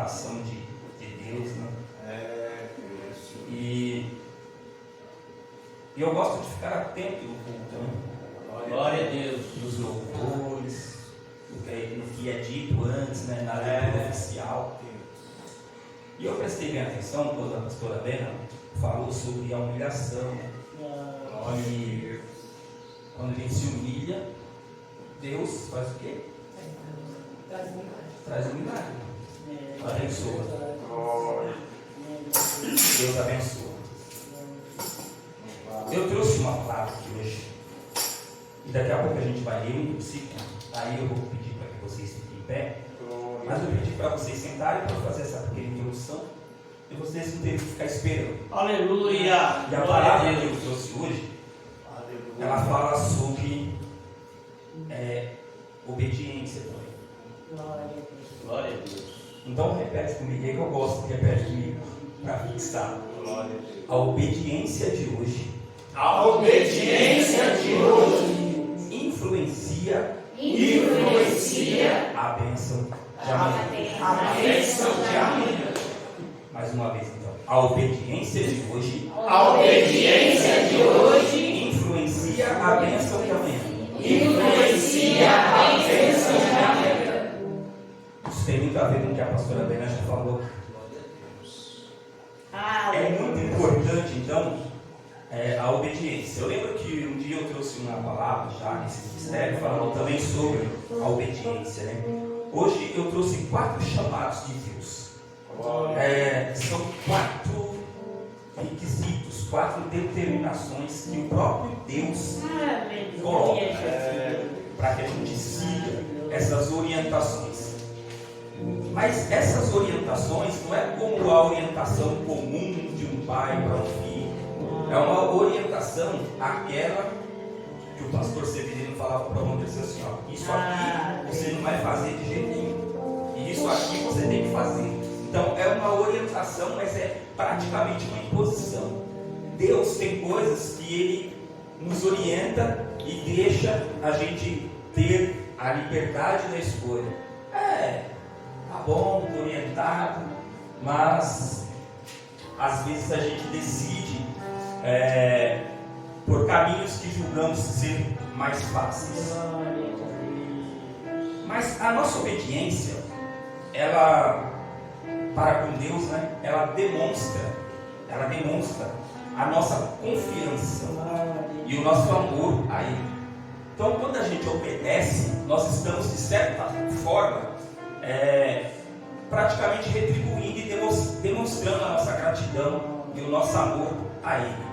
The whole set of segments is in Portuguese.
revelação de Deus, né? E eu gosto de ficar atento no culto, né? Glória a Deus. Dos louvores, do que é dito antes, né? Na leitura oficial. E eu prestei bem atenção quando a pastora Bena falou sobre a humilhação. E quando a gente se humilha, Deus faz o quê? Traz um milagre. Abençoa. Deus abençoa. Eu trouxe uma palavra aqui hoje. E daqui a pouco a gente vai ler um versículo. Aí eu vou pedir para que vocês fiquem em pé. Mas eu pedi para vocês sentarem para fazer essa pequena introdução. E vocês não terem que ficar esperando. Aleluia! E a palavra que eu trouxe hoje, ela fala sobre obediência também. Glória a Deus. Então repete comigo, é que eu gosto que repete comigo, para fixar. A obediência de hoje. A obediência de hoje Influencia a bênção de amanhã. a bênção de amanhã. Mais uma vez então. A obediência de hoje. A obediência de hoje Influencia a bênção de amanhã. influencia a bênção de amanhã. Isso tem muito a ver com o que a pastora Bena já falou. É muito importante então a obediência. Eu lembro que um dia eu trouxe uma palavra já nesse ministério falando também sobre a obediência, né? Hoje eu trouxe 4 chamados de Deus. São 4 requisitos, 4 determinações que o próprio Deus coloca para que a gente siga essas orientações. Mas essas orientações não é como a orientação comum de um pai para um filho. É uma orientação aquela que o pastor Severino falava para o André assim, ó, isso aqui você não vai fazer de jeito nenhum. E isso aqui você tem que fazer. Então é uma orientação, mas é praticamente uma imposição. Deus tem coisas que Ele nos orienta e deixa a gente ter a liberdade da escolha. Tá bom, estou orientado, mas às vezes a gente decide por caminhos que julgamos ser mais fáceis. Mas a nossa obediência, ela, para com Deus, né, ela demonstra a nossa confiança e o nosso amor a Ele. Então, quando a gente obedece, nós estamos, de certa forma, praticamente retribuindo e demonstrando a nossa gratidão e o nosso amor a Ele.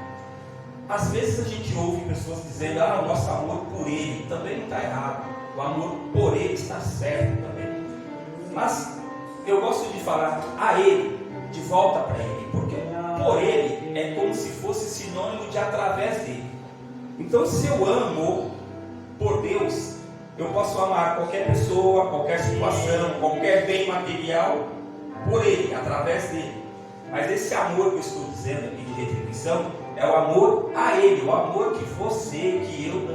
Às vezes a gente ouve pessoas dizendo, o nosso amor por Ele também não está errado, o amor por Ele está certo também. Mas eu gosto de falar a Ele, de volta para Ele, porque por Ele é como se fosse sinônimo de através dele. Então, se eu amo por Deus, eu posso amar qualquer pessoa, qualquer situação, qualquer bem material por Ele, através dele. Mas esse amor que eu estou dizendo aqui de retribuição é o amor a Ele, o amor que você, que eu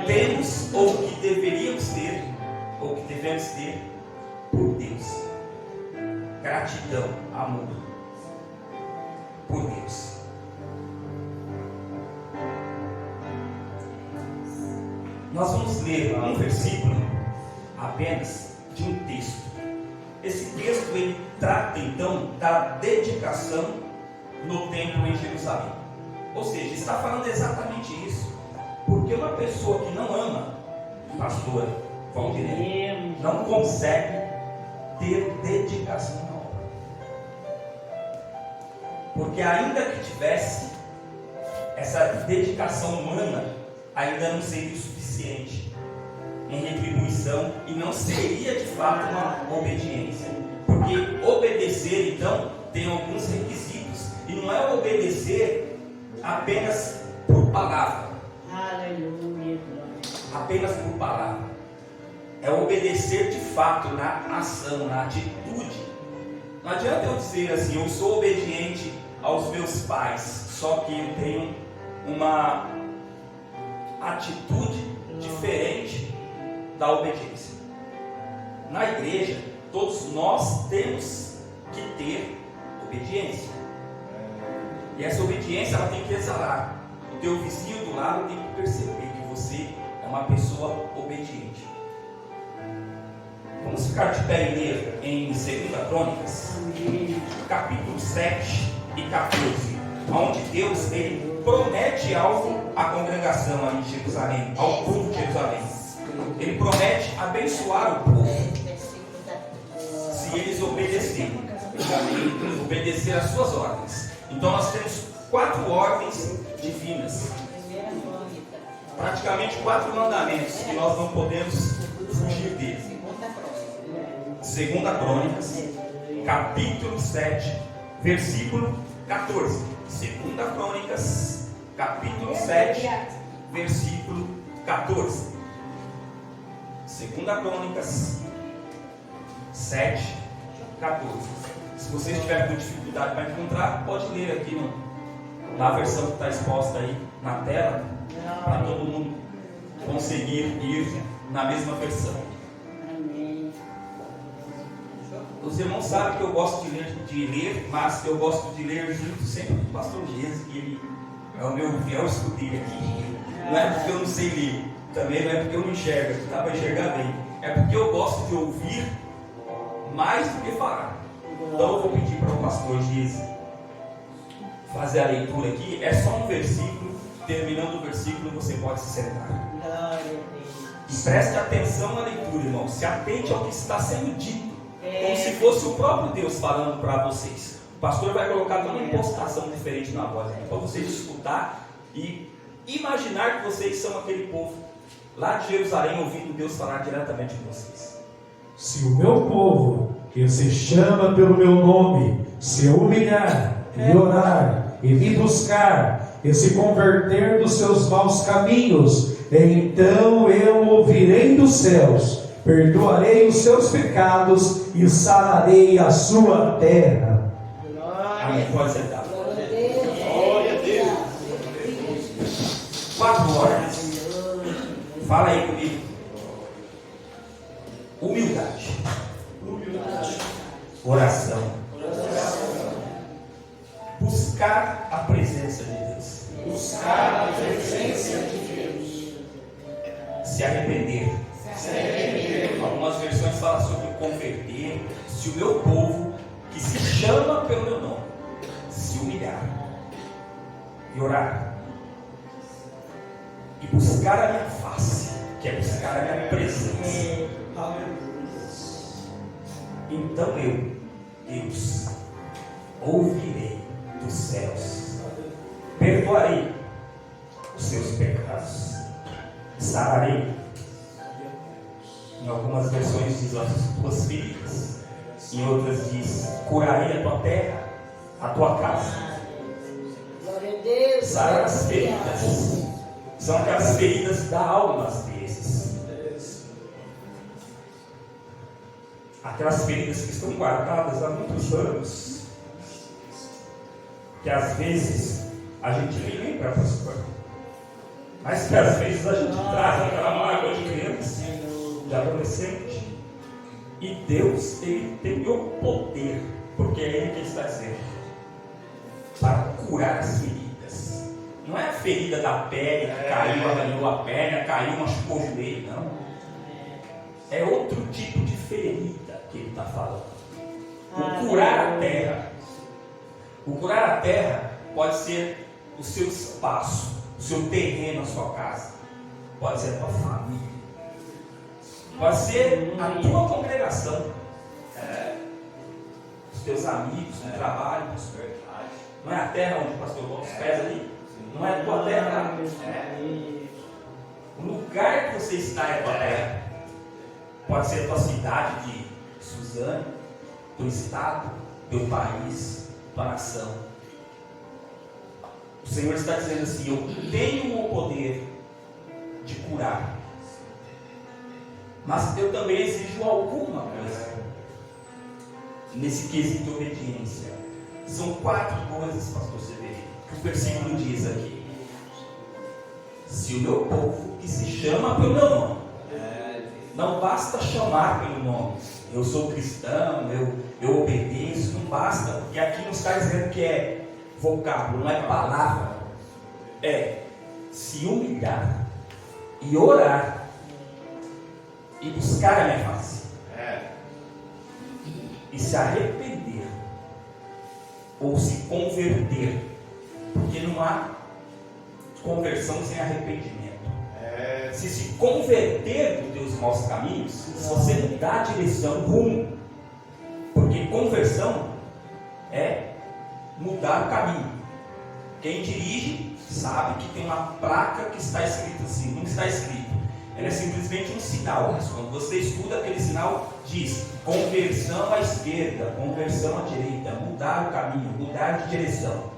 temos, ou que deveríamos ter, ou que devemos ter por Deus. Gratidão, amor por Deus. Nós vamos ler um versículo apenas de um texto. Esse texto ele trata então da dedicação no templo em Jerusalém. Ou seja, está falando exatamente isso. Porque uma pessoa que não ama, pastor Valdirene, não consegue ter dedicação na obra. Porque ainda que tivesse essa dedicação humana, ainda não seria o suficiente em retribuição e não seria de fato uma obediência. Porque obedecer então tem alguns requisitos e não é obedecer apenas por palavra. Aleluia. Apenas por palavra. É obedecer de fato na ação, na atitude. Não adianta eu dizer assim, eu sou obediente aos meus pais, só que eu tenho uma atitude diferente da obediência. Na igreja, todos nós temos que ter obediência. E essa obediência ela tem que exalar. O teu vizinho do lado tem que perceber que você é uma pessoa obediente. Vamos ficar de pé e ler em 2 Crônicas, capítulo 7 e 14, onde Deus ele promete algo à congregação ali de Jerusalém, ao povo de Jerusalém. Ele promete abençoar o povo se eles obedecerem às suas ordens. Então nós temos 4 ordens divinas, praticamente 4 mandamentos que nós não podemos fugir deles. 2 Crônicas, capítulo 7, versículo 14. 2 Crônicas, capítulo 7, versículo 14. 2 Crônicas 7, 14. Se você estiver com dificuldade para encontrar, pode ler aqui na versão que está exposta aí na tela, para todo mundo conseguir ir na mesma versão. Os irmãos sabem que eu gosto de ler, mas eu gosto de ler junto sempre com o pastor Gese, que ele é o meu fiel escudeiro aqui. Não é porque eu não sei ler, também não é porque eu não enxergo, que dá para enxergar bem. É porque eu gosto de ouvir mais do que falar. Então eu vou pedir para o pastor Gese fazer a leitura aqui. É só um versículo, terminando o versículo você pode se sentar. E preste atenção na leitura, irmão. Se atente ao que está sendo dito, como se fosse o próprio Deus falando para vocês. O pastor vai colocar uma impostação diferente na voz para vocês escutar e imaginar que vocês são aquele povo lá de Jerusalém ouvindo Deus falar diretamente com vocês. Se o meu povo, que se chama pelo meu nome, se humilhar e orar e me buscar e se converter dos seus maus caminhos, então eu ouvirei dos céus, perdoarei os seus pecados e sararei a sua terra. Amém. Pode sentar. Glória a Deus. 4 ordens. Fala aí comigo. Humildade. Oração. Buscar a presença de Deus. Buscar a presença de Deus. Se arrepender. Algumas versões falam sobre converter. Se o meu povo, que se chama pelo meu nome, se humilhar e orar e buscar a minha face, que é buscar a minha presença, então eu, Deus, ouvirei dos céus, perdoarei os seus pecados, sararei. Em algumas versões diz as tuas feridas, em outras diz curarei a tua terra, a tua casa. Sarar as feridas, são aquelas feridas da alma às vezes, aquelas feridas que estão guardadas há muitos anos, que às vezes a gente nem lembra, pastor, mas que às vezes a gente traz aquela mágoa de criança, de adolescente, e Deus ele tem o poder, porque é Ele que está dizendo, para curar as feridas. Não é a ferida da pele que caiu, arranhou a perna, caiu, machucou o joelho, não. É outro tipo de ferida que Ele está falando. O curar a terra. O curar a terra pode ser o seu espaço, o seu terreno, a sua casa. Pode ser a tua família. Pode ser a tua congregação, os teus amigos, no trabalho. Não é a terra onde o pastor bota os pés ali? Não é a tua terra. O lugar que você está é a tua terra. Pode ser a tua cidade de Suzano, teu estado, teu país, tua nação. O Senhor está dizendo assim: eu tenho o poder de curar, mas eu também exijo alguma coisa nesse quesito de obediência. São 4 coisas, pastor Severino, que o versículo diz aqui. Se o meu povo, que se chama pelo meu nome, Não basta chamar pelo nome. Eu sou cristão, eu obedeço. Não basta, porque aqui não está dizendo que é vocábulo, não é palavra. É se humilhar e orar e buscar a minha face. E se arrepender ou se converter, porque não há conversão sem arrependimento. Se converter dos teus maus caminhos, se você mudar a direção, rumo, porque conversão é mudar o caminho. Quem dirige sabe que tem uma placa que está escrito assim, não está escrito. Ela é simplesmente um sinal. Quando você estuda, aquele sinal diz conversão à esquerda, conversão à direita, mudar o caminho, mudar de direção.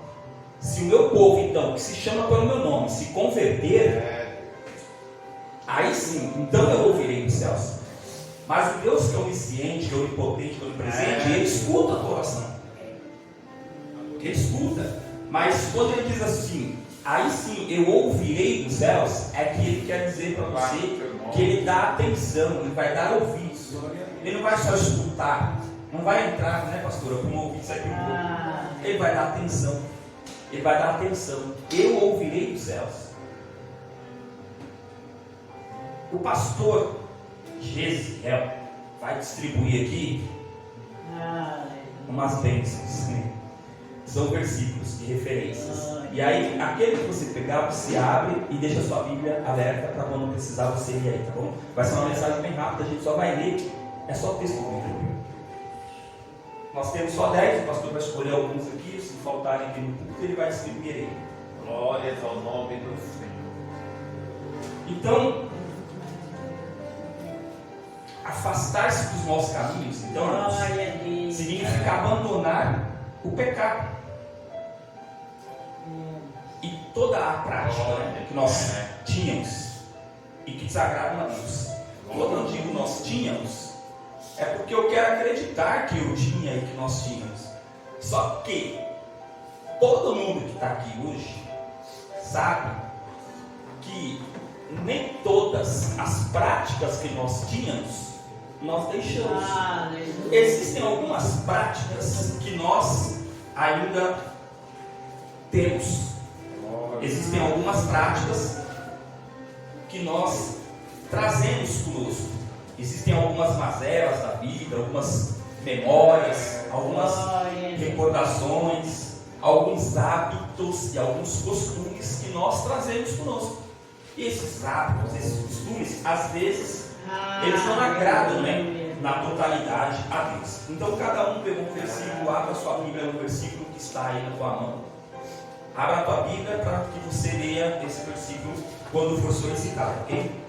Se o meu povo, então, que se chama pelo meu nome, se converter, aí sim, então eu ouvirei dos céus. Mas o Deus que é onisciente, que é onipotente, que é onipresente, ele escuta a tua oração. Ele escuta. Mas quando ele diz assim, aí sim eu ouvirei dos céus, é que ele quer dizer para você que ele dá atenção, ele vai dar ouvidos. Ele não vai só escutar, não vai entrar, né, pastora, com um ouvido sai pelo outro. Ele vai dar atenção. Ele vai dar atenção. Eu ouvirei dos céus. O pastor Gesiel vai distribuir aqui umas bênçãos. São versículos de referências. E aí, aquele que você pegar, você abre e deixa a sua Bíblia aberta para quando precisar você ir aí, tá bom? Vai ser uma mensagem bem rápida, a gente só vai ler. É só texto bíblico. Nós temos só 10, o pastor vai escolher alguns aqui, se faltarem aqui no culto, ele vai distribuir aí. Glórias ao nome do Senhor. Então, afastar-se dos maus caminhos, então, significa abandonar o pecado. E toda a prática, né, que nós tínhamos e que desagradam a Deus. Quando eu digo nós tínhamos, é porque eu quero acreditar que eu tinha e que nós tínhamos. Só que todo mundo que está aqui hoje sabe que nem todas as práticas que nós tínhamos nós deixamos. Existem algumas práticas que nós ainda temos. Existem algumas práticas que nós trazemos conosco. Existem algumas mazelas da vida, algumas memórias, algumas recordações, alguns hábitos e alguns costumes que nós trazemos conosco. E esses hábitos, esses costumes, às vezes, eles não agradam, né, na totalidade a Deus. Então, cada um pegou um versículo, abra a sua Bíblia no versículo que está aí na tua mão. Abra a tua Bíblia para que você leia esse versículo quando for solicitado, ok?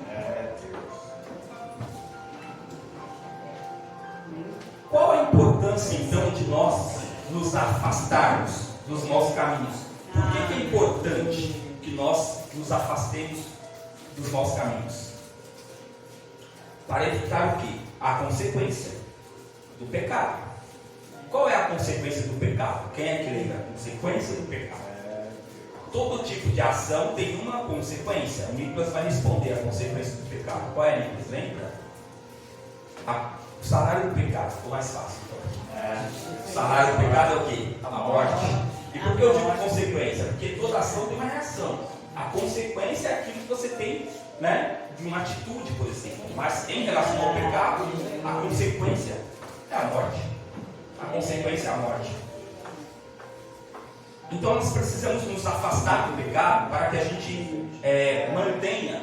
Qual a importância, então, de nós nos afastarmos dos maus caminhos? Por que é importante que nós nos afastemos dos maus caminhos? Para evitar o quê? A consequência do pecado. Qual é a consequência do pecado? Quem é que lembra? A consequência do pecado. Todo tipo de ação tem uma consequência. O Nicolas vai responder a consequência do pecado. Qual é, Nicolas? Lembra? O salário do pecado. Ficou mais fácil. O salário do pecado é o quê? A morte. E por que eu digo consequência? Porque toda ação tem uma reação. A consequência é aquilo que você tem, né, de uma atitude, por exemplo. Mas em relação ao pecado, a consequência é a morte. A consequência é a morte. Então nós precisamos nos afastar do pecado para que a gente mantenha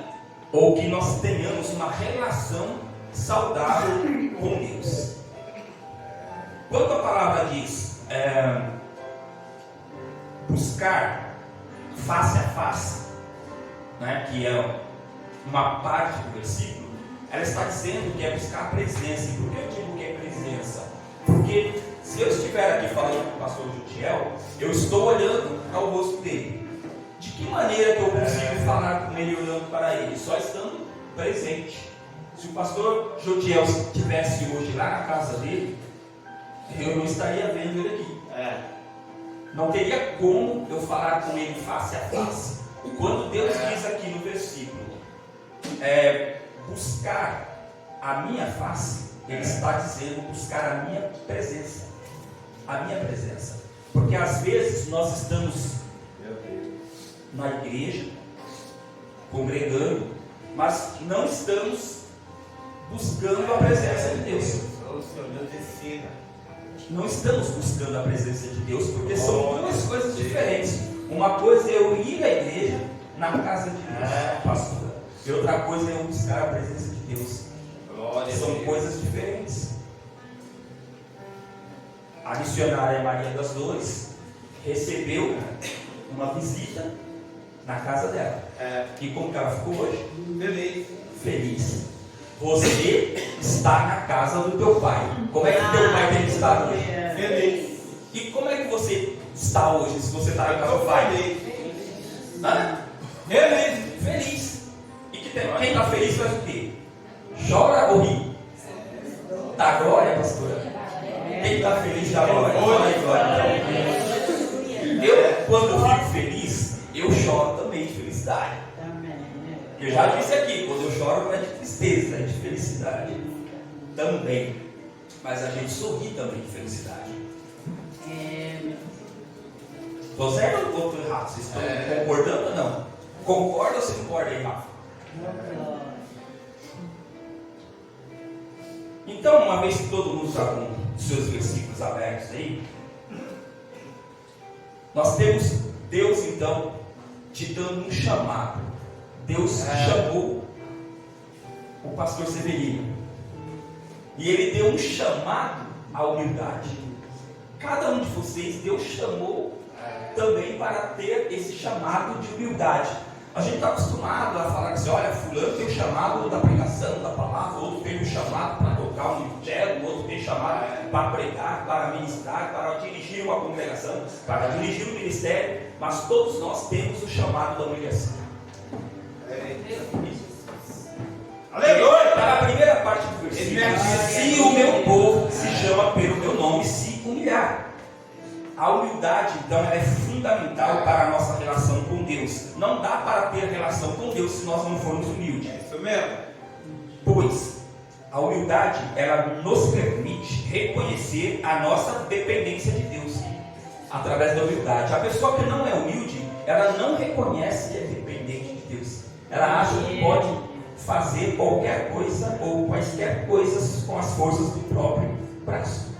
ou que nós tenhamos uma relação saudável com Deus. Quando a palavra diz buscar face a face, né, que é uma parte do versículo, ela está dizendo que é buscar a presença. E por que eu digo que é presença? Porque se eu estiver aqui falando com o pastor Jutiel, eu estou olhando ao rosto dele. De que maneira que eu consigo falar com ele olhando para ele? Só estando presente. Se o pastor Jutiel estivesse hoje lá na casa dele, eu não estaria vendo ele aqui. Não teria como eu falar com ele face a face. Quando Deus diz aqui no versículo, buscar a minha face, ele está dizendo buscar a minha presença. A minha presença. Porque às vezes nós estamos na igreja, congregando, mas não estamos buscando a presença de Deus. O Senhor nos ensina. Não estamos buscando a presença de Deus, porque são duas coisas diferentes. Uma coisa é eu ir à igreja, na casa de Deus, pastor. E outra coisa é eu buscar a presença de Deus. São coisas diferentes. A missionária Maria das Dores recebeu uma visita na casa dela. E como que ela ficou hoje? Feliz. Feliz. Você está na casa do teu pai. Como é que teu pai tem que estar hoje? Feliz. E como é que você está hoje, se você está na casa do pai? Hã? Feliz. Feliz. E quem está feliz faz o quê? Chora ou ri? Dá glória, pastora? Quem está feliz dá glória. Eu, quando fico feliz, eu choro também de felicidade. Eu já disse aqui, quando eu choro não é de tristeza, é de felicidade também. Mas a gente sorri também de felicidade. Estou certo ou estou errado? Vocês estão concordando ou não? Concorda ou você concorda aí, Rafa? Então, uma vez que todo mundo está com os seus versículos abertos aí, nós temos Deus então te dando um chamado. Deus chamou o pastor Severino e ele deu um chamado à humildade. Cada um de vocês Deus chamou também para ter esse chamado de humildade. A gente está acostumado a falar assim, olha, fulano tem o chamado da pregação, da palavra, outro tem o chamado para tocar um cello, outro tem o chamado para pregar, para ministrar, para dirigir uma congregação, para dirigir um ministério, mas todos nós temos o chamado da humilhação. Aleluia! Está na primeira parte do versículo. Se o meu povo que se chama pelo meu nome se humilhar. A humildade, então, ela é fundamental para a nossa relação com Deus. Não dá para ter relação com Deus se nós não formos humildes. É isso mesmo. Pois a humildade, ela nos permite reconhecer a nossa dependência de Deus através da humildade. A pessoa que não é humilde, ela não reconhece que é dependente de Deus. Ela acha que pode fazer qualquer coisa ou quaisquer coisas com as forças do próprio braço.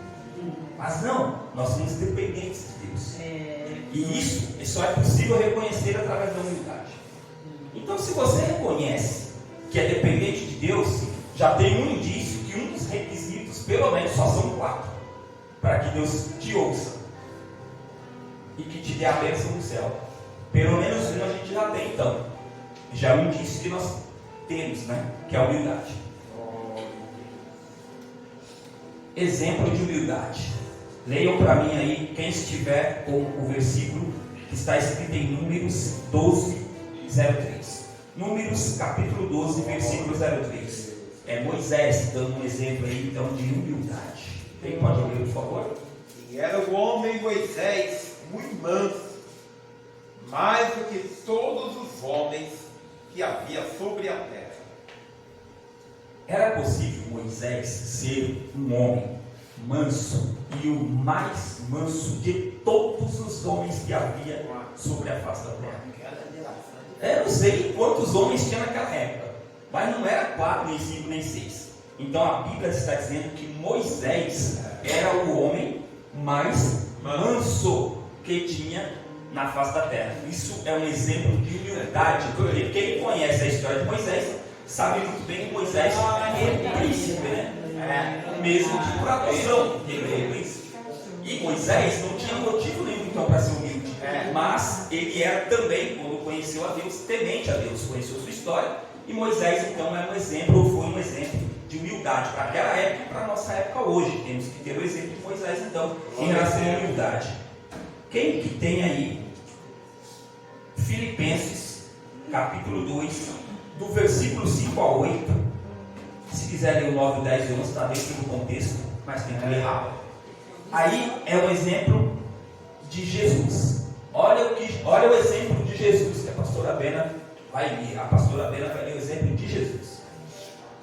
Mas não, nós somos dependentes de Deus. E isso só é possível reconhecer através da humildade. Então, se você reconhece que é dependente de Deus, já tem um indício que um dos requisitos, pelo menos só são 4, para que Deus te ouça e que te dê a bênção do céu. Pelo menos um a gente já tem, então. Já é um indício que nós temos, né? Que é a humildade. Exemplo de humildade. Leiam para mim aí, quem estiver com o versículo que está escrito em Números 12, 03. Números capítulo 12, versículo 03. É Moisés dando um exemplo aí então de humildade. Quem pode ler, por favor? E era o homem Moisés muito manso, mais do que todos os homens que havia sobre a terra. Era possível Moisés ser um homem manso e o mais manso de todos os homens que havia sobre a face da terra? Eu não sei quantos homens tinha naquela época, mas não era 4, nem 5, nem 6. Então a Bíblia está dizendo que Moisés era o homem mais manso que tinha na face da terra. Isso é um exemplo de humildade, porque quem conhece a história de Moisés sabe muito bem que Moisés é um príncipe, né? Mesmo de coração, ele é um príncipe. E Moisés não tinha motivo nenhum então para ser humilde, mas ele era também, quando conheceu a Deus, temente a Deus, conheceu sua história. E Moisés então é um exemplo, foi um exemplo de humildade para aquela época e para a nossa época hoje. Temos que ter o exemplo de Moisés então em relação à humildade. Quem que tem aí Filipenses capítulo 2, do versículo 5 a 8. Se quiser ler o 9, 10 e 11, está dentro do contexto, mas tem que ler rápido. Aí é um exemplo de Jesus. Olha o exemplo de Jesus que a pastora Bena vai ler. A pastora Bena vai ler o exemplo de Jesus.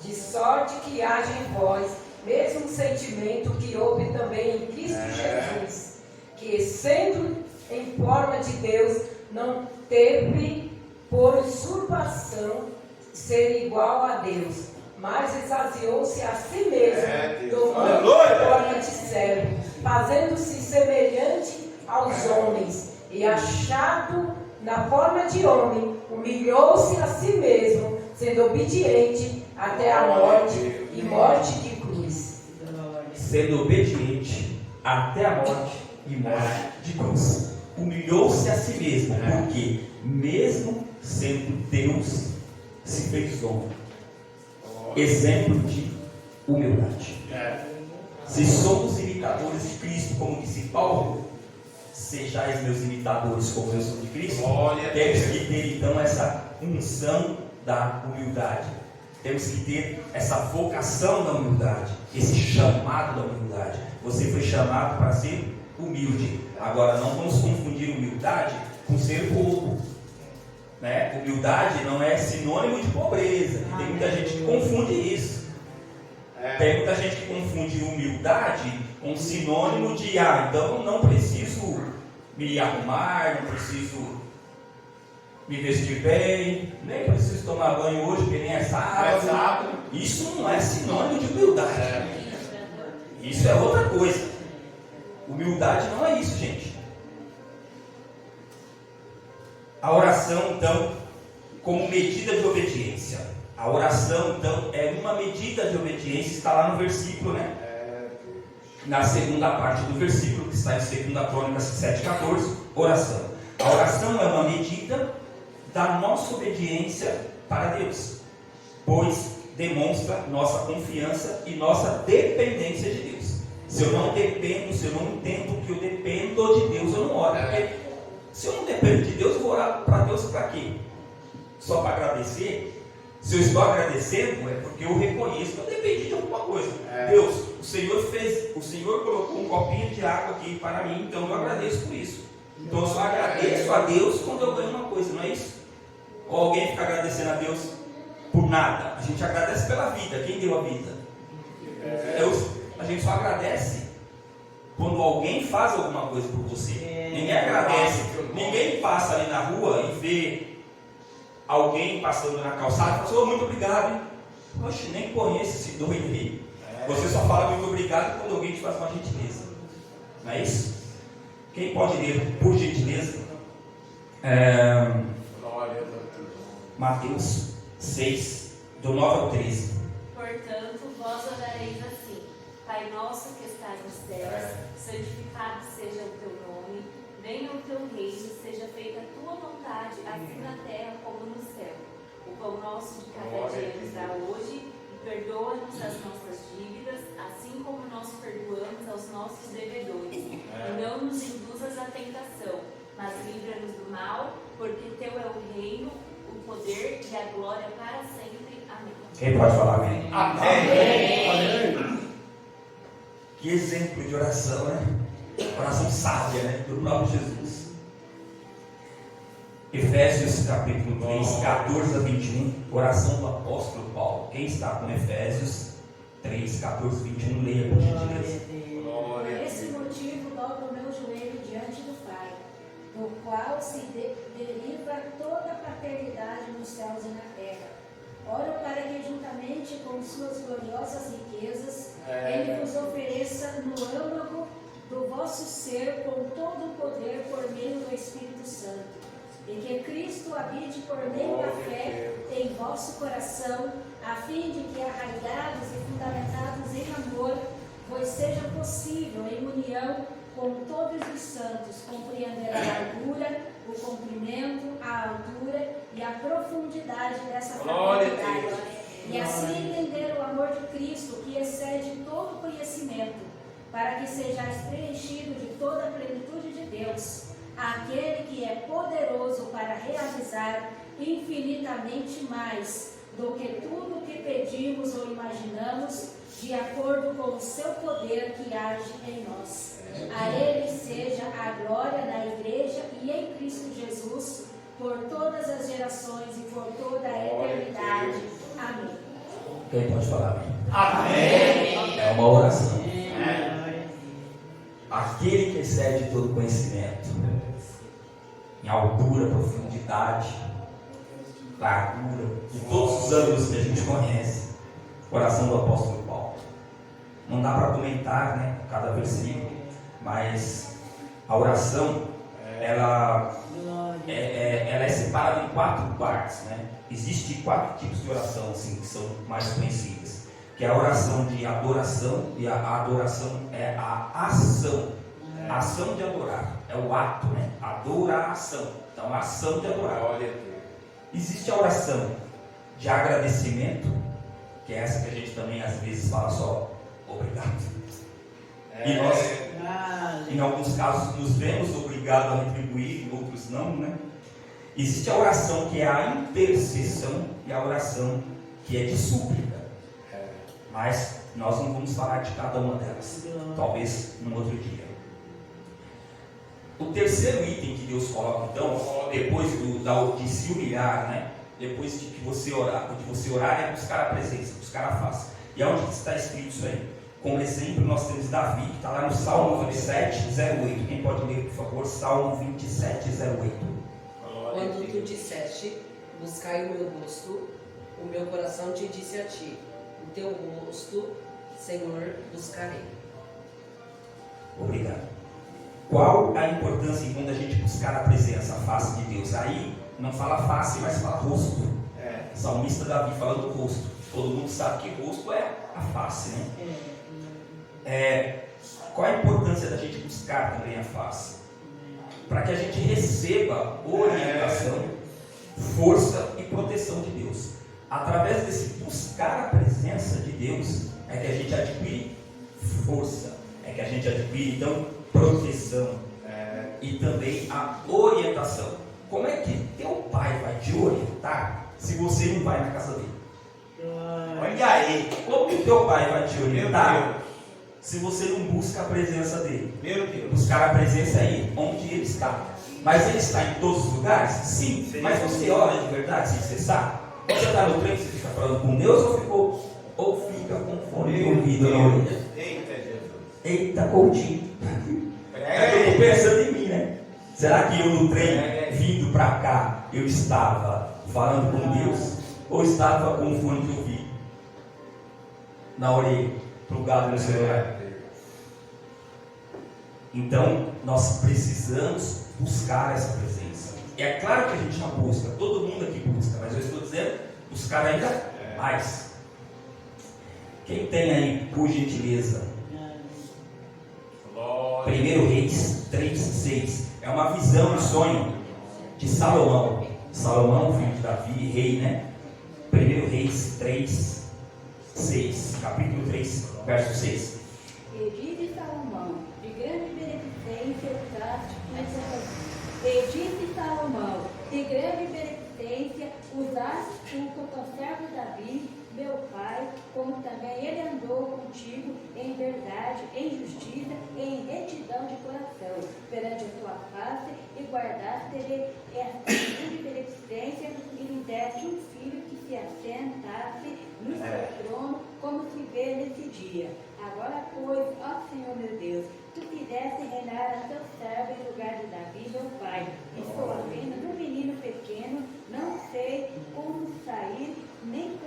de sorte que haja em vós mesmo sentimento que houve também em Cristo Jesus, que sendo em forma de Deus, não teve por usurpação ser igual a Deus, mas esvaziou-se a si mesmo, tomando forma de servo, fazendo-se semelhante aos homens, e achado na forma de homem, humilhou-se a si mesmo, sendo obediente até a morte, e morte de cruz. Sendo obediente até a morte e morte de cruz. Humilhou-se a si mesmo, porque mesmo sendo Deus, se fez homem. Exemplo de humildade. Se somos imitadores de Cristo, como disse Paulo, sejais meus imitadores como eu sou de Cristo. Temos que ter então essa unção da humildade. Temos que ter essa vocação da humildade, esse chamado da humildade. Você foi chamado para ser humilde. Agora, não vamos confundir humildade com ser bobo. Né? Humildade não é sinônimo de pobreza. Tem muita gente que confunde isso. Tem muita gente que confunde humildade com sinônimo de então não preciso me arrumar, não preciso me vestir bem, nem preciso tomar banho hoje, porque nem é sábado. Isso não é sinônimo de humildade. Isso é outra coisa. Humildade não é isso, gente. A oração, então, como medida de obediência. A oração, então, é uma medida de obediência, está lá no versículo, né? Na segunda parte do versículo, que está em 2 Crônicas 7,14, oração. A oração é uma medida da nossa obediência para Deus, pois demonstra nossa confiança e nossa dependência de Deus. Se eu não dependo, se eu não entendo que eu dependo de Deus, eu não oro. Porque se eu não dependo de Deus, eu vou orar para Deus para quê? Só para agradecer? Se eu estou agradecendo, é porque eu reconheço que eu dependi de alguma coisa. Deus, o Senhor colocou um copinho de água aqui para mim, então eu agradeço por isso. Então eu só agradeço a Deus quando eu ganho uma coisa, não é isso? Ou alguém fica agradecendo a Deus por nada? A gente agradece pela vida. Quem deu a vida? Deus. A gente só agradece quando alguém faz alguma coisa por você. Ninguém agradece. Ninguém passa ali na rua e vê alguém passando na calçada e fala, muito obrigado, hein? Poxa, nem conheço esse doido aí. Você só fala muito obrigado quando alguém te faz uma gentileza. Não é isso? Quem pode ler, por gentileza? Mateus 6, do 9 ao 13. Portanto, vós orareis assim: Pai nosso que estás nos céus, santificado seja o teu nome, venha o teu reino, seja feita a tua vontade, assim na terra como no céu. O pão nosso de cada dia nos dá hoje, e perdoa-nos as nossas dívidas, assim como nós perdoamos aos nossos devedores. E não nos induzas à tentação, mas livra-nos do mal, porque teu é o reino, o poder e a glória para sempre. Amém. Quem pode falar amém? Amém. Que exemplo de oração, né? Oração sábia, né? Do próprio Jesus. Efésios capítulo 3, 14 a 21. Oração do apóstolo Paulo. Quem está com Efésios 3, 14 a 21, leia por gentileza. Por esse motivo dobro o meu joelho diante do Pai, do qual se deriva toda a paternidade nos céus e na terra. Oro para que, juntamente com suas gloriosas riquezas, Ele vos ofereça no âmago do vosso ser com todo o poder por meio do Espírito Santo, e que Cristo habite por meio da fé em vosso coração, a fim de que, arraigados e fundamentados em amor, vos seja possível, em união com todos os santos, compreender a largura, o comprimento, a altura e a profundidade dessa fraternidade, e assim entender o amor de Cristo, que excede todo conhecimento, para que sejais preenchidos de toda a plenitude de Deus, aquele que é poderoso para realizar infinitamente mais do que tudo o que pedimos ou imaginamos, de acordo com o seu poder que age em nós. A Ele seja a glória na Igreja e em Cristo Jesus, por todas as gerações e por toda a eternidade. Amém. Quem pode falar amém? Amém. É uma oração. Aquele que excede todo conhecimento, em altura, profundidade, largura, de todos os ângulos que a gente conhece, oração do apóstolo Paulo. Não dá para comentar, né, cada versículo, mas a oração, ela é separada em 4 partes, né? Existem 4 tipos de oração, assim, que são mais conhecidas, que é a oração de adoração, e a adoração é a ação, a ação de adorar, é o ato, né? Adoração, então a ação de adorar. Glória a Deus. Existe A oração de agradecimento, que é essa que a gente também às vezes fala só obrigado. E nós, em alguns casos, nos vemos obrigados a retribuir, em outros não, né? Existe a oração que é a intercessão e a oração que é de súplica. Mas nós não vamos falar de cada uma delas, talvez num outro dia. O terceiro item que Deus coloca, então, depois de se humilhar, né? Depois de que você orar é buscar a presença, buscar a face. E onde está escrito isso aí? Como exemplo, nós temos Davi, que está lá no Salmo 27:08. Quem pode ler, por favor? Salmo 27:08. Quando tu disseste, buscai o meu rosto, o meu coração te disse a ti, o teu rosto, Senhor, buscarei. Obrigado. Qual a importância em quando a gente buscar a presença, a face de Deus? Aí não fala face, mas fala rosto. Salmista Davi falando rosto. Todo mundo sabe que rosto é a face, né? Qual a importância da gente buscar também a face? Para que a gente receba orientação, força e proteção de Deus. Através desse buscar a presença de Deus, é que a gente adquire força, é que a gente adquire, então, proteção e também a orientação. Como é que teu pai vai te orientar se você não vai na casa dele? Olha aí. Como que teu pai vai te orientar se você não busca a presença dele? Meu Deus. Buscar a presença aí, onde ele está. Mas ele está em todos os lugares? Sim. Mas você ora de verdade, sem cessar? Você está no trem, você fica falando com Deus ou fica com fone de ouvido na orelha? Eita, Jesus. Eita, Coutinho. Eu estou pensando em mim, né? Será que eu no trem, vindo para cá, eu estava falando com Deus? Ou estava com o fone de ouvido na orelha, plugado no celular? Então, nós precisamos buscar essa presença. É claro que a gente já busca, todo mundo aqui busca, mas eu estou dizendo, buscar ainda mais. Quem tem aí, por gentileza, 1 Reis 3:6, é uma visão e sonho de Salomão. Salomão, filho de Davi, rei, né? 1 Reis 3:6, capítulo 3, verso 6. E disse Salomão, de grande beneficência usaste tu com teu servo Davi, meu pai, como também ele andou contigo em verdade, em justiça e em retidão de coração, perante a tua face, e guardaste-lhe esta grande beneficência, e lhe deste um filho que se assentasse no seu trono, como se vê nesse dia. Agora, pois, ó Senhor meu Deus, tu fizeste reinar a teu servo em lugar de Davi, meu pai, e sou apenas um menino pequeno, não sei como sair, nem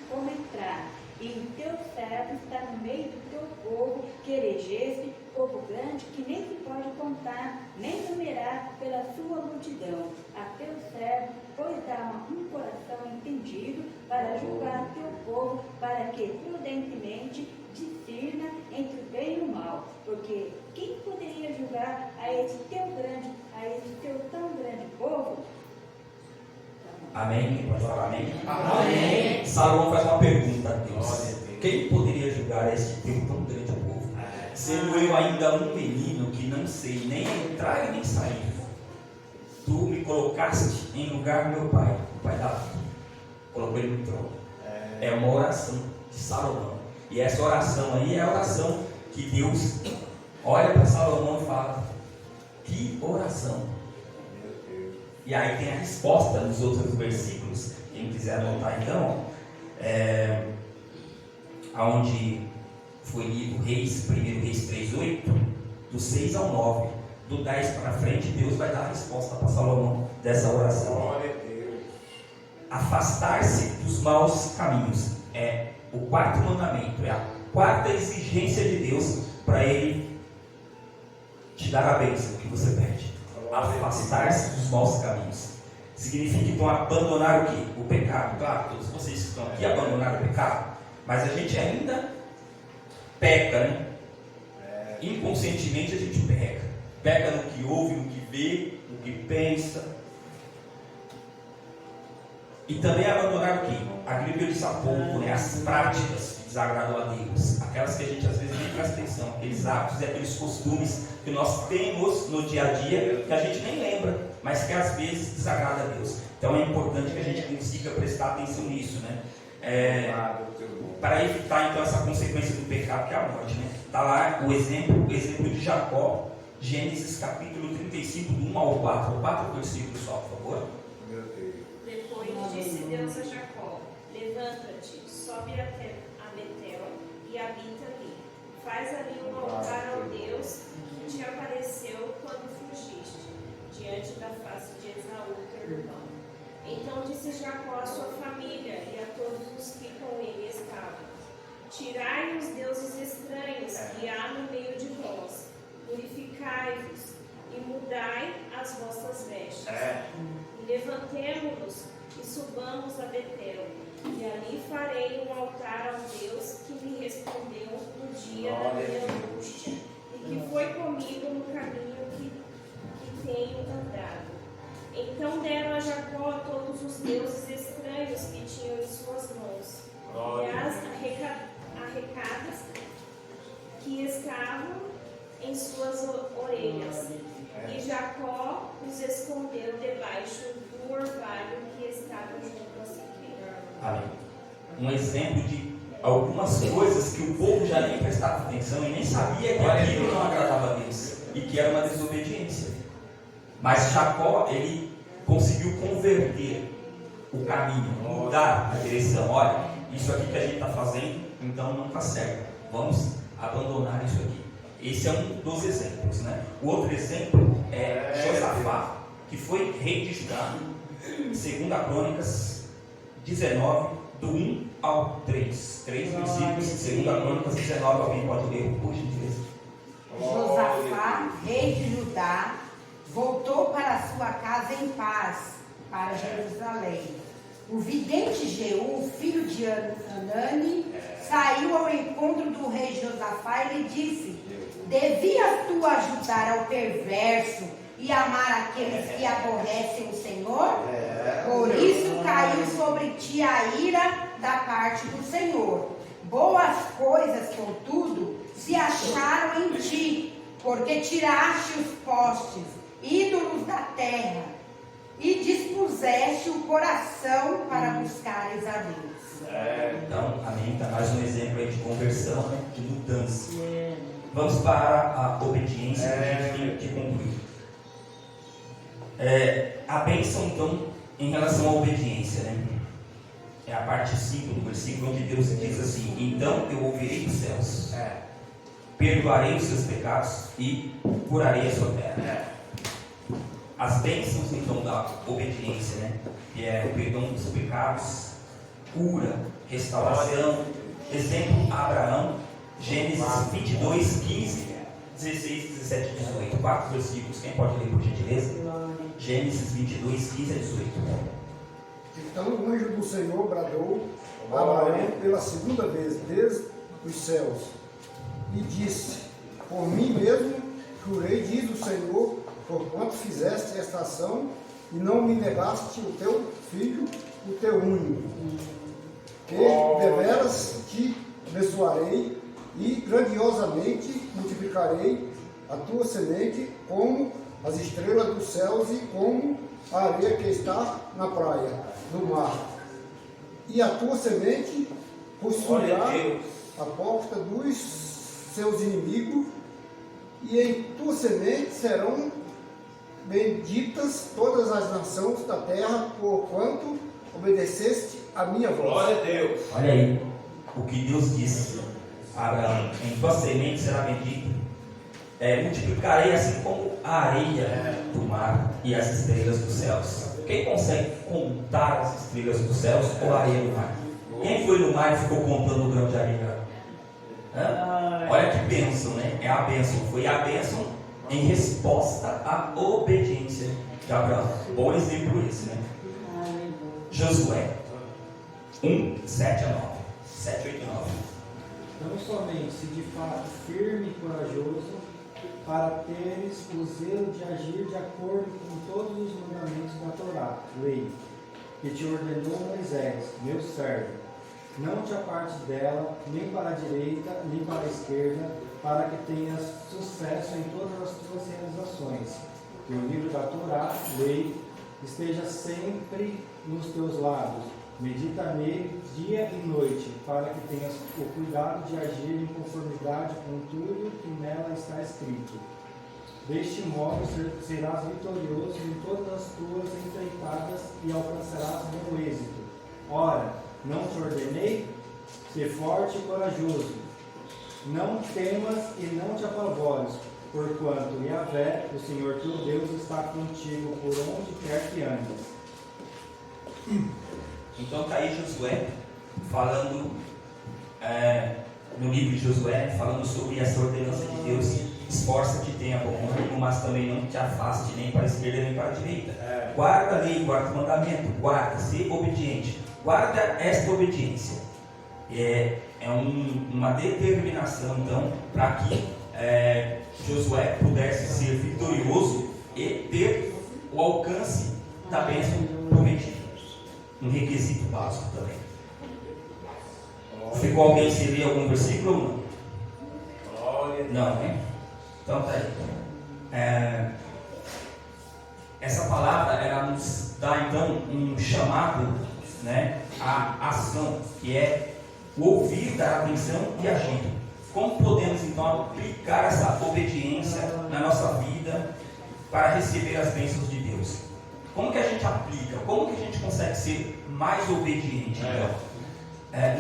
como entrar. E o teu servo está no meio do teu povo, que elegeste, povo grande, que nem se pode contar, nem numerar pela sua multidão. A teu servo, pois dá um coração entendido para julgar teu povo, para que prudentemente discirna entre o bem e o mal. Porque quem poderia julgar a esse teu tão grande povo? Amém? Quem pode falar amém? Amém. Salomão faz uma pergunta a Deus: quem poderia julgar este teu tão grande povo? Sendo eu ainda um menino que não sei nem entrar e nem sair, tu me colocaste em lugar do meu pai, o pai Davi, colocou ele no trono. É uma oração de Salomão. E essa oração aí é a oração que Deus olha para Salomão e fala: que oração! E aí tem a resposta nos outros versículos. Quem quiser anotar então, onde foi lido Reis, 1 Reis 3:8, do 6 ao 9, do 10 para frente, Deus vai dar a resposta para Salomão dessa oração. Glória a Deus. Afastar-se dos maus caminhos é o quarto mandamento, é a quarta exigência de Deus para Ele te dar a bênção que você pede. Afastar-se dos maus caminhos significa então abandonar o quê? O pecado. Claro, todos vocês que estão aqui abandonaram o pecado, mas a gente ainda peca, né? Inconscientemente a gente peca no que ouve, no que vê, no que pensa. E também abandonar o quê? Aquilo que eu disse há pouco, né? As práticas que desagradam a Deus, aquelas que a gente às vezes nem presta atenção, aqueles hábitos e aqueles costumes que nós temos no dia a dia, que a gente nem lembra, mas que às vezes desagrada a Deus. Então é importante que a gente consiga prestar atenção nisso, né? Para evitar então essa consequência do pecado, que é a morte, né? Está lá o exemplo de Jacó, Gênesis capítulo 35, do 1 ao 4. O 4 versículos só, por favor. Depois disse Deus a Jacó: levanta-te, sobe até a Betel e habita ali. Faz ali um altar ao Deus que te apareceu quando fugiste, diante da face de Esaú, teu irmão. Então disse Jacó à sua família e a todos os que com ele estavam: tirai os deuses estranhos que há no meio de vós, purificai-vos e mudai as vossas vestes. E levantemo-nos e subamos a Betel, e ali farei um altar ao Deus que me respondeu no dia da minha angústia, e que foi comigo no caminho que tenho andado. Então deram a Jacó todos os deuses estranhos que tinham em suas mãos, e as arrecadas que escavam em suas orelhas. E Jacó os escondeu debaixo do orvalho que estava junto a Siqueira. Amém. Um exemplo de algumas coisas que o povo já nem prestava atenção e nem sabia que aquilo não agradava a Deus e que era uma desobediência. Mas Jacó, ele conseguiu converter o caminho, mudar a direção. Olha, isso aqui que a gente está fazendo, então não está certo. Vamos abandonar isso aqui. Esse é um dos exemplos, né? O outro exemplo é Josafá, que foi rei de Judá, 2 Crônicas 19, do 1 ao 3. 3 versículos, 2 Crônicas 19, alguém pode ler, por gentileza. Josafá, rei de Judá, voltou para sua casa em paz, para Jerusalém. O vidente Jeú, filho de Hanani, saiu ao encontro do rei Josafá e lhe disse: devias tu ajudar ao perverso e amar aqueles que aborrecem o Senhor? Por isso caiu sobre ti a ira da parte do Senhor. Boas coisas, contudo, se acharam em ti, porque tiraste os postes, ídolos da terra, e dispuseste o coração para buscares a Deus. Então, amém, está mais um exemplo aí de conversão, né? De mudança. Vamos para a obediência que a gente tem que concluir. A bênção, então, em relação à obediência, né? É a parte 5 do versículo, onde Deus diz assim: então eu ouvirei dos céus, perdoarei os seus pecados e curarei a sua terra. As bênçãos, então, da obediência, né? Que é o perdão dos pecados, cura, restauração. Exemplo, Abraão, Gênesis 22, 15, 16, 17 e 18. 4 versículos, quem pode ler por gentileza? Gênesis 22, 15 a 18. Então o anjo do Senhor bradou a Abraão pela segunda vez desde os céus e disse: por mim mesmo jurei, diz o Senhor, porquanto fizeste esta ação e não me negaste o teu filho, o teu único, que deveras te abençoarei e grandiosamente multiplicarei a tua semente como as estrelas dos céus e como a areia que está na praia do mar. E a tua semente possuirá a porta dos seus inimigos, e em tua semente serão benditas todas as nações da terra, porquanto obedeceste a minha voz. Glória a Deus. Olha aí o que Deus disse a Abraão: em tua semente será bendito. Multiplicarei assim como a areia do mar e as estrelas dos céus. Quem consegue contar as estrelas dos céus ou a areia do mar? Quem foi no mar e ficou contando o grão de areia? Olha que bênção, né? É a bênção. Foi a bênção em resposta à obediência de Abraão. Bom exemplo esse, né? Josué 1, 7 a 9. 7, 8 e 9. Não somente se de fato firme e corajoso, para teres o zelo de agir de acordo com todos os mandamentos da Torá, lei, que te ordenou Moisés, meu servo. Não te apartes dela, nem para a direita, nem para a esquerda, para que tenhas sucesso em todas as tuas realizações. Que o livro da Torá, lei, esteja sempre nos teus lábios. Medita nele dia e noite, para que tenhas o cuidado de agir em conformidade com tudo que nela está escrito. Deste modo serás vitorioso em todas as tuas empreitadas e alcançarás bom êxito. Ora, não te ordenei? Ser forte e corajoso. Não temas e não te apavores, porquanto Yahvé, o Senhor teu Deus, está contigo por onde quer que andes. Então está aí Josué falando, no livro de Josué, falando sobre essa ordenança de Deus: esforça-te, tenha bom ânimo, mas também não te afaste nem para a esquerda nem para a direita. Guarda a lei, guarda o mandamento, guarda, ser obediente, guarda esta obediência. Uma determinação, então, para que Josué pudesse ser vitorioso e ter o alcance da bênção prometida. Um requisito básico também. Ficou alguém se ler algum versículo ou não? Não, né? Então tá aí. Essa palavra, ela nos dá então um chamado, né, à ação, que é o ouvir, dar atenção e agir. Como podemos então aplicar essa obediência na nossa vida para receber as bênçãos de Deus? Como que a gente aplica? Como que a gente consegue ser mais obediente? Então?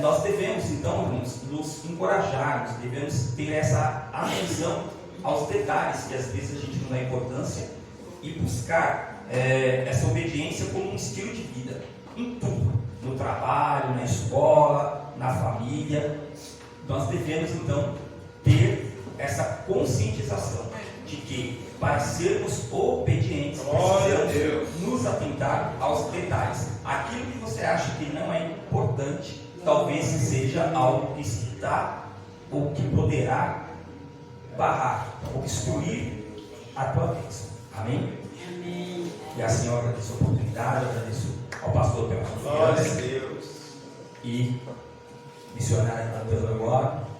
Nós devemos então, irmãos, nos encorajar, nós devemos ter essa atenção aos detalhes que às vezes a gente não dá importância e buscar essa obediência como um estilo de vida, em tudo, no trabalho, na escola, na família. Nós devemos então ter essa conscientização de que para sermos obedientes precisamos nos atentar aos detalhes. Aquilo que você acha que não é importante, talvez seja algo que está ou que poderá barrar, obstruir a tua bênção. Amém? Amém. E assim eu agradeço a oportunidade, eu agradeço ao pastor pela confiança. Glória a Deus. E missionário Antônio agora.